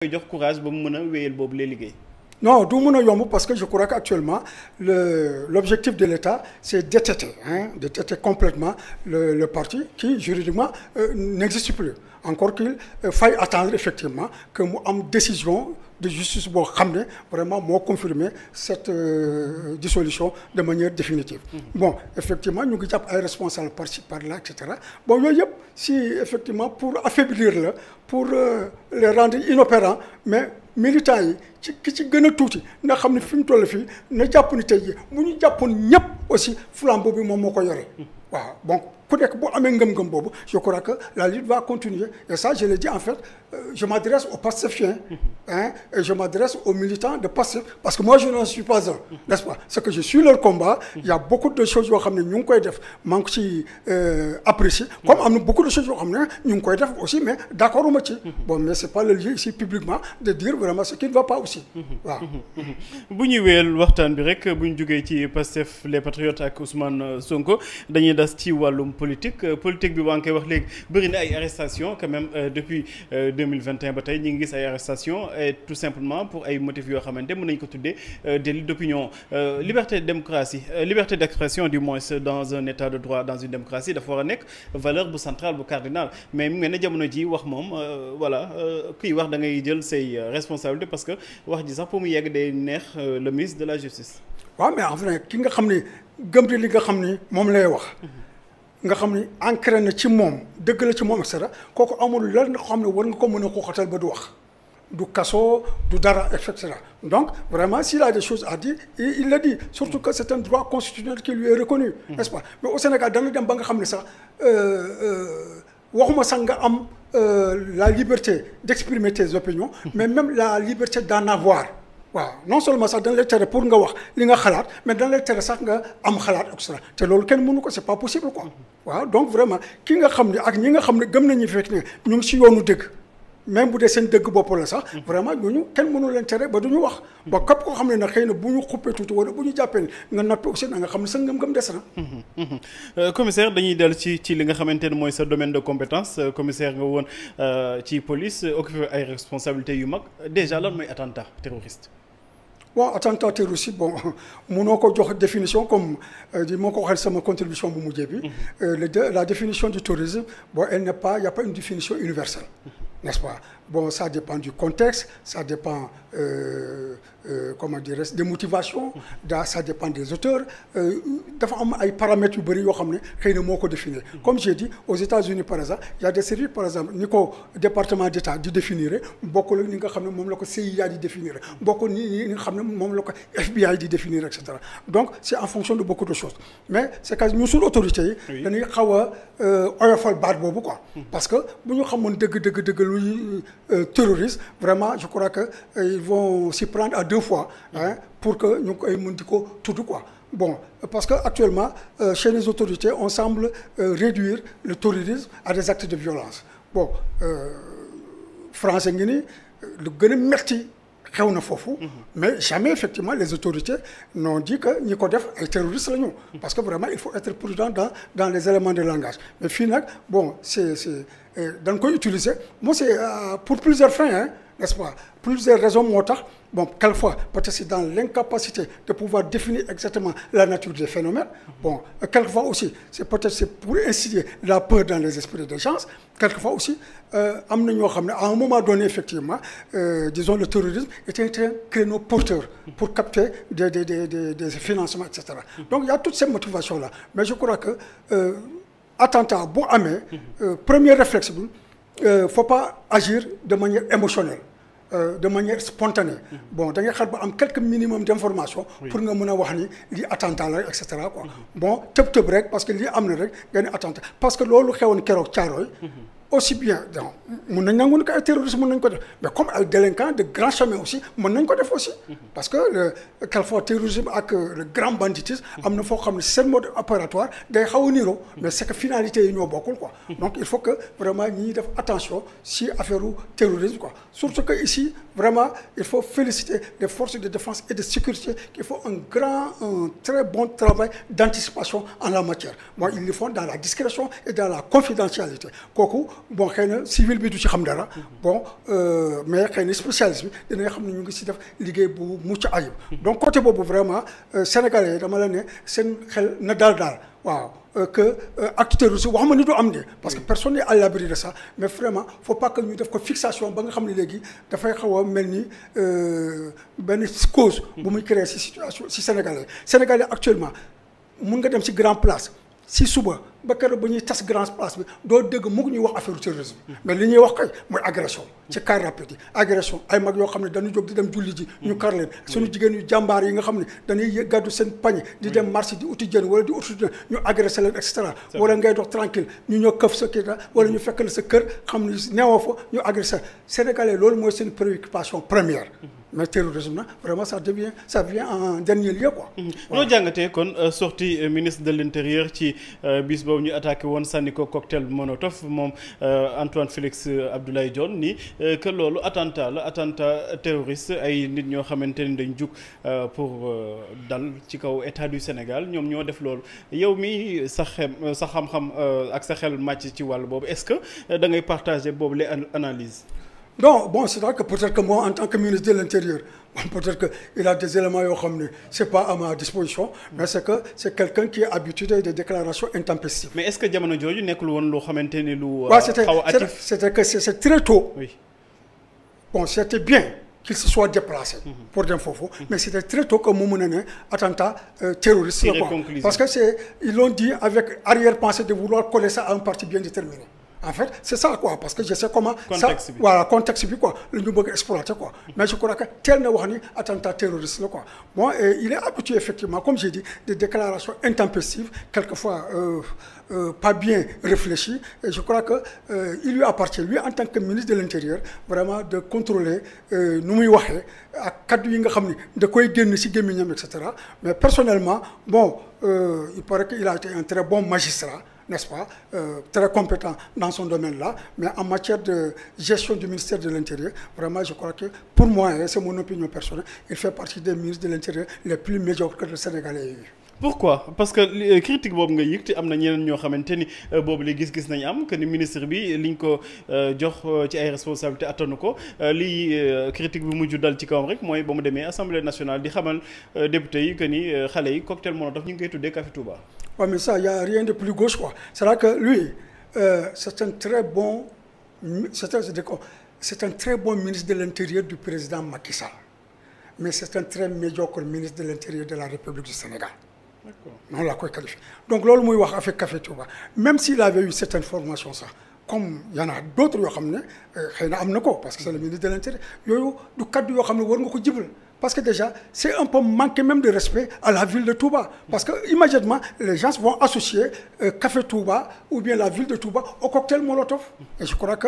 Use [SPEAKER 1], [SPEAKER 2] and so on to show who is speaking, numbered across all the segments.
[SPEAKER 1] jox courage ba mu mën a wéyal boobu lay liggéey.
[SPEAKER 2] Non du mën a yomb parce que je crois qu'actuellement l'objectif de l'État c'est d'étêter complètement le parti qui juridiquement n'existe plus encore qu'il faille attendre effectivement que mu am décision de justice boo xam ne vraiment moo confirmer cette dissolution de manière définitive. Bon effectivement ñu ngi jàpp ay responsables par-ci par-là et cetera bon yooyu yëpp si effectivement pour affaiblir la pour les rendre inopérants mais militants yi ki ci gën a tuuti nga xam ne fi mu toll fii na jàpp ni tey jii mu ñu jàppoon ñëpp aussi flambeau bi moom moo ko yore waaw donc ku nekk boo amee ngëm-ngëm boobu je crois que la lutte va continuer et ça je l'ai dit en fait je m'adresse aux Pastefiens et je m'adresse aux militants de Pastef parce que moi je n'en suis pas un n'est-ce pas c'est que je suis leur combat il y a beaucoup de choses yoo xam ne ñu ngi koy def maa ngi ci apprécier comme am na beaucoup de choses yoo xam ne ñu ngi koy def aussi mais d'accord uma ci bon mais c'est pas le lieu ici publiquement de dire vraiment ce qui ne va pas aussi waaw
[SPEAKER 1] bu ñuy wéyal waxtaan bi rek bu ñu jógee ci Pastef les Patriotes ak Ousmane Sonko dañuy des ci wàllum politique bi waa ngi koy wax léegi bëri na ay arrestations quand même depuis 2021 ba tey ñu ngi gis ay arrestations et tout simplement pour ay motifs yoo xamante mën nañu ko tuddee délit d'opinion liberté de démocratie liberté d'expression du moins dans un état de droit dans une démocratie dafa war a nekk valeur bu centrale bu cardinal mais mu mel ne jamono ji wax moom voilà kuy wax da ngay jël say responsabilités parce que wax ji sax pour mu yegg day neex le ministre de la justice.
[SPEAKER 2] waaw mais en fait ki nga xam ni gëm di li nga xam ni moom lay wax. nga xam ni ancré na ci moom dëgg la ci moom et cetera kooku amul lan nga xam ne war nga ko mën a xooxatal ba du wax du kaso du dara et cetera donc vraiment s'il a des choses à dire il le dit surtout que c'est un droit constitutionnel qui lui est reconnu n'est-ce pas mais au Sénégal dana dem ba nga xam ne sax waxuma sax nga am la liberté d'exprimer tes opinions mais même la liberté d'en avoir waaw non seulement sax dañ lay tere pour nga wax li nga xalaat mais dañ lay tere sax nga am xalaat et cetera te loolu kenn mënu ko c'est pas possible quoi waaw donc vraiment ki nga xam ne ak ñi nga xam ne gëm nañu fekk ne ñu ngi si yoonu dëgg même bu dee seen dëgg bopp la sax vraiment ñooñu kenn mënu leen tere ba du ñu wax ba képp koo xam ne nag xëy na bu ñu xuppee tuuti wala bu ñu jàppee nga noppi aussi na nga xam ne sa ngëm-ngëm des na.
[SPEAKER 1] Commissaire dañuy dellu ci li nga xamante ne mooy sa domaine de compétence commissaire nga woon ci police occupé ay responsabilités yu mag déjà lan mooy attentat terroriste.
[SPEAKER 2] bon attentat terroriste bon mënoo ko jox définition comme moo ko waxee sama contribution bu mujjee bi la définition du terrorisme bon il n'y a pas une définition universelle n'est-ce pas bon ça dépend du contexte ça dépend comment dirais-je des motivations ça dépend des auteurs dafa am ay paramètres yu bëri yoo xam ne xëy na moo ko définir comme j'ai dit aux États-Unis par exemple il y a des services par exemple ni ko département d'État di définir bokkul ak ni nga xam ne moom la ko CIA di définir bokkul ni nga xam ne moom la ko FBI di définir et cetera donc c'est en fonction de beaucoup de choses mais c'est que ñu suñu autorités yi dañuy xaw a oyofal baat boobu quoi parce que bu ñu xamoon dëgg luy terroriste vraiment je crois que ils vont s'y prendre à deux fois pour que ñu koy mën di ko tudd quoi bon parce que actuellement chez les autorités on semble réduire le terrorisme à des actes de violence bon français ngi ni lu gën a metti xew na foofu mais jamais effectivement les autorités n'ont dit que ñi ko def ay terroristes la ñu parce que vraiment il faut être prudent dans les éléments de langage mais fii nag bon c'est dañ koy utiliser moi c'est pour plusieurs fins n'est-ce pas plusieurs raisons moo tax bon quelquefois peut-être c'est dans l'incapacité de pouvoir définir exactement la nature des phénomènes bon quelquefois aussi c'est pour instiller la peur dans les esprits des gens quelquefois aussi am na ñoo xam ne à un moment donné effectivement disons le terrorisme était un créneau porteur pour capter des financements et cetera donc il y a toutes ces motivations là mais je crois que attentat bu amee premier réflexe bi faut pas agir de manière émotionnelle de manière spontanée bon da ngay xar ba am quelques minimum d'information pour nga mën a wax ni lii attentat la et cetera quoi bon tëb rek parce que lii am na rek nga ne attentat parce que loolu xewoon keroog Thiaroye aussi bien donc mën nañ nangu ne que ay terroristes mën nañ ko def mais comme ay délinquants de grand chemin aussi mën nañ ko def aussi parce que quelquefois terrorisme ak le grand banditisme am na foo xam ne seen mode opératoire day xaw a niroo mais c'est que finalité yi ñoo bokkul quoi donc il faut que vraiment ñi def attention si affaire u terrorisme quoi surtout que ici vraiment il faut féliciter les forces de défense et de sécurité qui font un très bon travail d'anticipation en la matière moi ils le font dans la discrétion et dans la confidentialité kooku bon xëy na civil bi du ci xam dara bon mais xëy na spécialiste bi dinañ xam ne ñu ngi si def liggéey bu mucc ayib donc côté boobu vraiment sénégalais yi dama la ne seen xel na daal waaw que acte terroriste waxuma ni du am de parce que personne n'est à l'abri de ça mais vraiment faut pas que ñu def ko fixation ba nga xam ne léegi dafay xaw a mel ni benn cause bu muy créer si situation si sénégalais actuellement mun nga dem si grand place si suba ba keroog ba ñuy tas grande place bi doo dégg mu ngi ñuy wax affaire terrorisme mais li ñuy wax kay mooy agression ci car rapide yi agression ay mag yoo xam ne dañu jóg di dem julli ji ñu kar leen suñu jigéen yu jàmbaar yi nga xam ne dañuy gàddu seen pañe di dem marché di uti jën wala di uti jën ñu agressé leen et cetera wala ngay dox tranquille ñu ñëw këf sa kii wala ñu fekk la sa kër xam ne neewoo fa ñu agressé sénégalais loolu mooy seen préoccupation première mais terrorisme na vraiment ça vient en dernier lieu quoi.
[SPEAKER 1] noo jàngatee kon sortie ministre de l'intérieur ci bis boobu ñu attaqué woon sànni ko cocktail Molotov moom Antoine Félix Abdoulaye Diome ni que loolu attentat terroriste ay nit ñoo xamante ni dañ jug pour dal ci kaw état du Sénégal ñoom ñoo def loolu yow mi sa xam-xam ak sa xel màcc ci wàll boobu est-ce que da ngay partager boobu les analyses.
[SPEAKER 2] Non, bon, c'est vrai que peut-être que moi, en tant que ministre de l'Intérieur, peut-être qu'il a des éléments yoo xam ne c'est pas à ma disposition, mais c'est que c'est quelqu'un qui est habitué des déclarations intempestives.
[SPEAKER 1] Mais est-ce que jamono jooju nekkul woon loo xamante ni lu.
[SPEAKER 2] xaw a hâtif c'était que c'est très tôt. Oui. Bon, c'était bien qu'il se soit déplacé. Pour dem foofu. Mais c'était très tôt que mu mën a ne attentat terroriste la quoi. Parce que ils l'ont dit avec arrière-pensée de vouloir coller ça à un parti bien déterminé. En fait c'est ça quoi parce que je sais comment contexte bi voilà contexte bi quoi la ñu bëgg exploiter quoi mais je crois que teel na wax ni attentat terroriste la quoi bon et il est habitué effectivement comme j'ai dit des déclarations intempestives quelquefois pas bien réfléchies et je crois que il lui appartient lui en tant que ministre de l'Intérieur vraiment de contrôler nu muy waxee ak kaddu yi nga xam ni da koy génn ci gémmiñam et cetera mais personnellement bon il paraît qu'il a été un très bon magistrat n'est-ce pas, très compétent dans son domaine-là, mais en matière de gestion du ministère de l'Intérieur, vraiment, je crois que, pour moi, et c'est mon opinion personnelle, il fait partie des ministres de l'Intérieur les plus médiocres que le Sénégalais ait eu.
[SPEAKER 1] Pourquoi? Parce que critique boobu nga yëg te am na ñeneen ñoo xamante ni boobu la gis-gis nañu am que ni ministre bi liñ ko jox ci ay responsabilités attanu ko lii critique bi mujj dal ci kawam rek mooy ba mu demee Assemblée nationale di xamal député yi que ni xale yi cocktail Molotov ñu ngi koy tuddee Café Touba.
[SPEAKER 2] Ouais, mais ça, il n'y a rien de plus gauche quoi. C'est-à-dire que lui, c'est un très bon ministre de l'Intérieur du président Macky Sall. Mais c'est un très médiocre ministre de l'Intérieur de la République du Sénégal. Non la koy qualifié. Donc loolu muy wax avec Café Touba même s'il avait eu cette information ça comme y en a d'autres yoo xam ne xëy na am na ko parce que c'est le ministre de l'Intérieur yooyu du kaddu yoo xam ne war nga ko jibal parce que déjà c'est un peu manquer même de respect à la ville de Touba parce que immédiatement les gens vont associer Café Touba ou bien la ville de Touba au cocktail Molotov et je crois que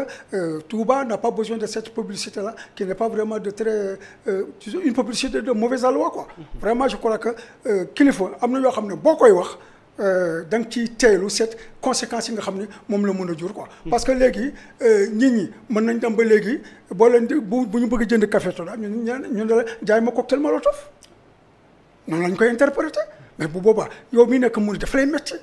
[SPEAKER 2] Touba n'a pas besoin de cette publicité-là qui n'est pas vraiment de très une publicité de mauvais aloi quoi vraiment je crois que kilifa am na yoo xam ne boo koy wax da nga ciy teelu cette conséquences yi nga xam ne moom la mën a jur quoi parce que léegi nit ñi mën nañ dem ba léegi boo leen di bu ñu bëgg jënd café Touba ñu ne la jaay ma cocktail Molotov noonu lañ koy interpréter mais bu boobaa yow mi nekk mu daf lay métti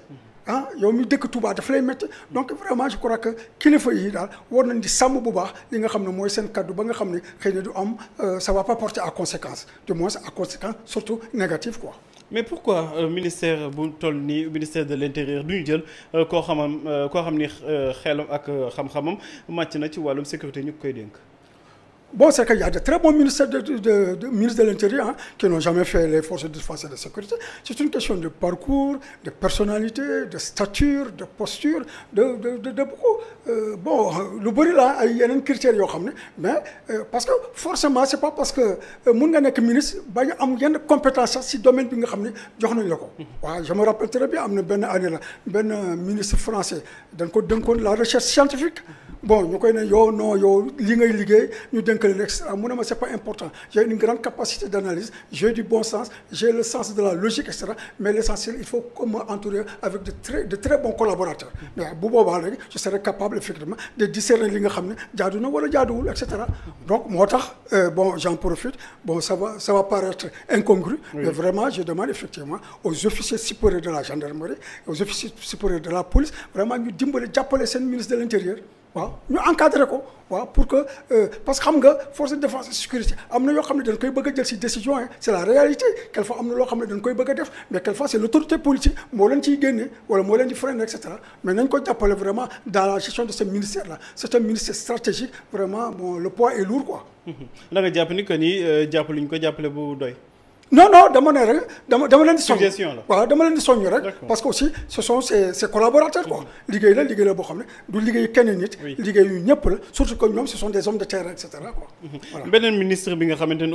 [SPEAKER 2] ah yow mi dëkk Touba daf lay métti donc vraiment je crois que kilifa yi daal war nañ di sàmm bu baax li nga xam ne mooy seen kaddu ba nga xam ne xëy na du am ça va pas porter à conséquence du moins à conséquence surtout négative quoi.
[SPEAKER 1] Mais pourquoi ministère bu toll nii ministère de l'Intérieur du ñu jël koo xam ni xelam ak xam-xamam màcc na ci wàllum sécurité ñu koy dénk.
[SPEAKER 2] Bon, c'est qu'il y a de très bons ministres ministres de l'Intérieur qui n'ont jamais fait les forces de défense et de sécurité. C'est une question de parcours, de personnalité, de stature, de posture, de beaucoup. Bon, lu bëri la ay yeneen critères yoo xam ne mais parce que forcément c'est pas parce que mun nga nekk ministre bañ am yenn compétence sax si domaine bi nga xam ne jox nañ la ko. waaw je me rappelle très bien am na benn année la benn ministre français dañ ko dénkoon la recherche scientifique. Bon ñu koy ne yow non yow li ngay liggéey ñu dénk leen extra mu ne ma c'est pas important j'ai une grande capacité d'analyse j'ai du bon sens j'ai le sens de la logique et cetera mais l'essentiel il faut que ma entourer avec de très bons collaborateurs mais bu boobaa rek je serai capable effectivement de discerner li nga xam ne jaadu na wala jaaduwul et cetera donc moo tax bon j'en profite bon ça va paraître incongru oui. Mais vraiment je demande effectivement aux officiers supérieurs de la gendarmerie aux officiers supérieurs de la police vraiment ñu dimbale jàppale seen ministre de l'Intérieur waaw ñu encadré ko waaw pour que parce que xam nga force de défense et sécurité am na yoo xam ne dañ koy bëgg a jël ci décision hein c'est la réalité quelquefois am na loo xam ne dañ koy bëgg a def mais quelquefois c'est l'autorité politique moo leen ciy génne wala moo leen di freiner et cetera mais nañ ko jàppale vraiment dans la gestion de ce ministère là c'est un ministère stratégique vraiment bon le poids est lourd quoi.
[SPEAKER 1] da nga jàpp ni que ni jàppaluñ ko jàppale bu doy.
[SPEAKER 2] non dama ne rek dama leen di soññ
[SPEAKER 1] suggestion la
[SPEAKER 2] waaw dama leen di soññ rek parce que aussi ce sont ses collaborateurs quoi liggéey la boo xam ne du liggéey kenn nit liggéey yu ñëpp la surtout que ñoom ce sont des hommes de terrain et cetera quoi voilà.
[SPEAKER 1] beneen ministre bi nga xamante ne